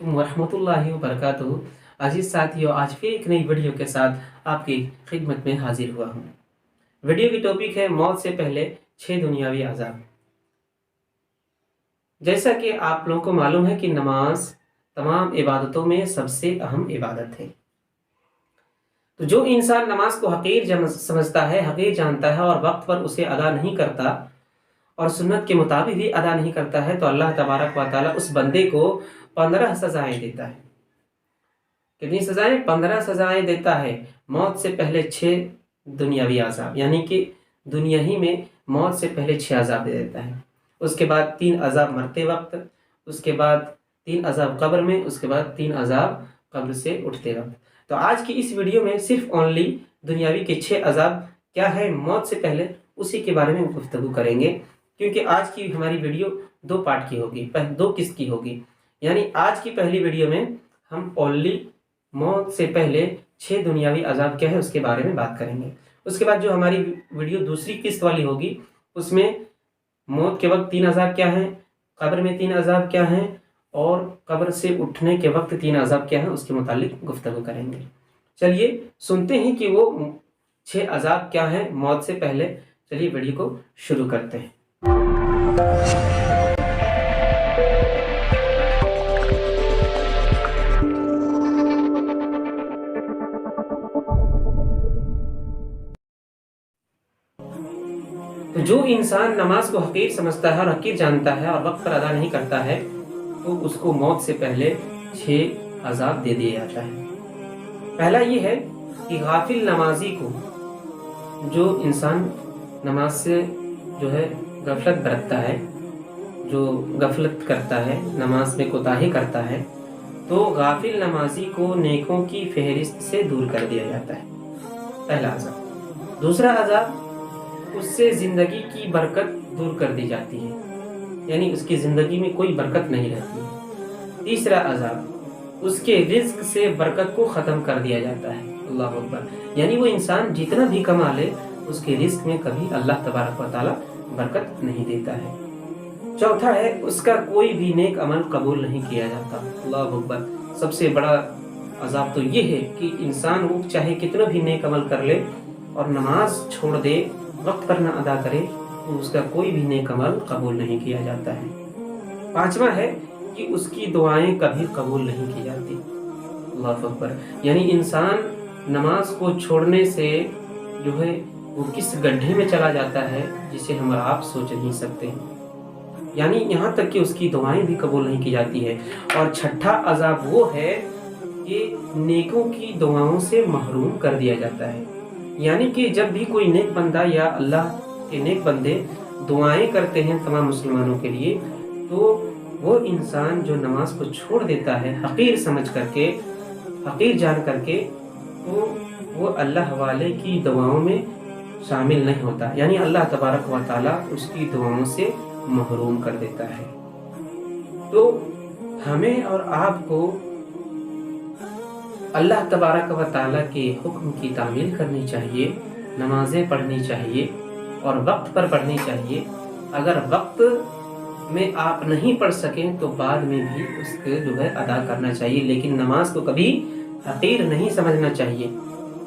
वरहमतुल्लाहि वबरकातुहू। अजीज साथियों, आज फिर एक नई वीडियो के साथ आपकी खिदमत में हाजिर हुआ हूँ। वीडियो की टॉपिक है मौत से पहले 6 दुनियावी आज़ाब। जैसा कि आप लोगों को मालूम है कि नमाज तमाम इबादतों में सबसे अहम इबादत है। तो जो इंसान नमाज को हकीर समझता है, हकीर जानता है और वक्त पर उसे अदा नहीं करता और सुन्नत के मुताबिक भी अदा नहीं करता है, तो अल्लाह तबारक व तआला उस बंदे को 15 सजाएं देता है। कितनी सजाएं? 15 सजाएं देता है। मौत से पहले 6 दुनियावी आज़ाब, यानी कि दुनिया ही में मौत से पहले 6 अजाब दे देता है। उसके बाद 3 अजाब मरते वक्त, उसके बाद 3 अजाब कब्र में, उसके बाद 3 अजाब कब्र से उठते वक्त। तो आज की इस वीडियो में सिर्फ ओनली दुनियावी के 6 अजाब क्या है मौत से पहले, उसी के बारे में गुफ्तगू करेंगे। क्योंकि आज की हमारी वीडियो 2 पार्ट की होगी, 2 किस्त की होगी। यानी आज की पहली वीडियो में हम ओनली मौत से पहले 6 दुनियावी अजाब क्या है उसके बारे में बात करेंगे। उसके बाद जो हमारी वीडियो दूसरी किस्त वाली होगी, उसमें मौत के वक्त 3 अजाब क्या हैं, कब्र में 3 अजाब क्या हैं और कब्र से उठने के वक्त 3 अजाब क्या हैं, उसके मुतालिक गुफ्तगू करेंगे। चलिए सुनते हैं कि वो 6 अजाब क्या हैं मौत से पहले। चलिए वीडियो को शुरू करते हैं। तो जो इंसान नमाज को हकीर समझता है और हकीर जानता है और वक्त पर अदा नहीं करता है, तो उसको मौत से पहले 6 अजाब दे दिया जाता है। पहला ये है कि गाफिल नमाजी को, जो इंसान नमाज से जो है गफलत बरतता है, जो गफलत करता है, नमाज में कोताही करता है, तो गाफिल नमाजी को नेकों की फहरिस्त से दूर कर दिया जाता है। पहला अजाब। दूसरा अजाब, उससे ज़िंदगी की बरकत दूर कर दी जाती है, यानी उसकी ज़िंदगी में कोई बरकत नहीं रहती है। तीसरा अजाब, उसके रिज्क से बरकत को ख़त्म कर दिया जाता है। अल्लाह अकबर। यानी वो इंसान जितना भी कमा ले, उसके रिज्क में कभी अल्लाह तबारक व तआला बरकत नहीं देता है। चौथा है, उसका कोई भी नेक अमल कबूल नहीं किया जाता। अल्लाह अकबर। सबसे बड़ा अजाब तो ये है कि इंसान वो चाहे कितना भी नेक अमल कर ले और नमाज छोड़ दे, वक्त पर न अदा करे, तो उसका कोई भी नेक अमल कबूल नहीं किया जाता है। पांचवा है कि उसकी दुआएं कभी कबूल नहीं की जाती। अल्लाह अकबर। यानी इंसान नमाज को छोड़ने से जो है वो किस गड्ढे में चला जाता है जिसे हम आप सोच नहीं सकते। यानी यहाँ तक कि उसकी दुआएं भी कबूल नहीं की जाती है। और छठा अजाब वो है कि नेकों की दुआओं से महरूम कर दिया जाता है। यानी कि जब भी कोई नेक बंदा या अल्लाह के नेक बंदे दुआएं करते हैं तमाम मुसलमानों के लिए, तो वो इंसान जो नमाज को छोड़ देता है हकीर समझ करके, हकीर जान करके, तो वो अल्लाह वाले की दुआओं में शामिल नहीं होता। यानी अल्लाह तबारक व तआला उसकी दुआओं से महरूम कर देता है। तो हमें और आपको अल्लाह तबारक व तआला के हुक्म की तामील करनी चाहिए, नमाज़ें पढ़नी चाहिए और वक्त पर पढ़नी चाहिए। अगर वक्त में आप नहीं पढ़ सकें तो बाद में भी उसके जो है अदा करना चाहिए, लेकिन नमाज को कभी हकीर नहीं समझना चाहिए।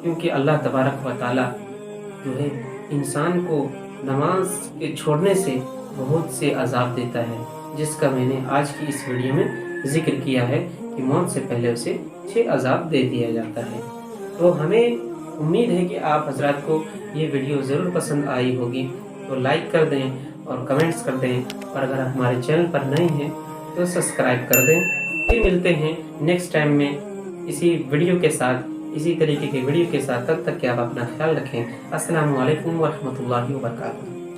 क्योंकि अल्लाह तबारक व तआला जो है इंसान को नमाज के छोड़ने से बहुत से अजाब देता है, जिसका मैंने आज की इस वीडियो में जिक्र किया है कि मौत से पहले उसे 6 अजाब दे दिया जाता है। तो हमें उम्मीद है कि आप हजरात को ये वीडियो ज़रूर पसंद आई होगी, तो लाइक कर दें और कमेंट्स कर दें, और अगर हमारे चैनल पर नए हैं तो सब्सक्राइब कर दें। फिर मिलते हैं नेक्स्ट टाइम में इसी वीडियो के साथ, इसी तरीके के वीडियो के साथ। तब तक कि आप अपना ख्याल रखें। अस्सलामु अलैकुम व रहमतुल्लाहि व बरकातुहू।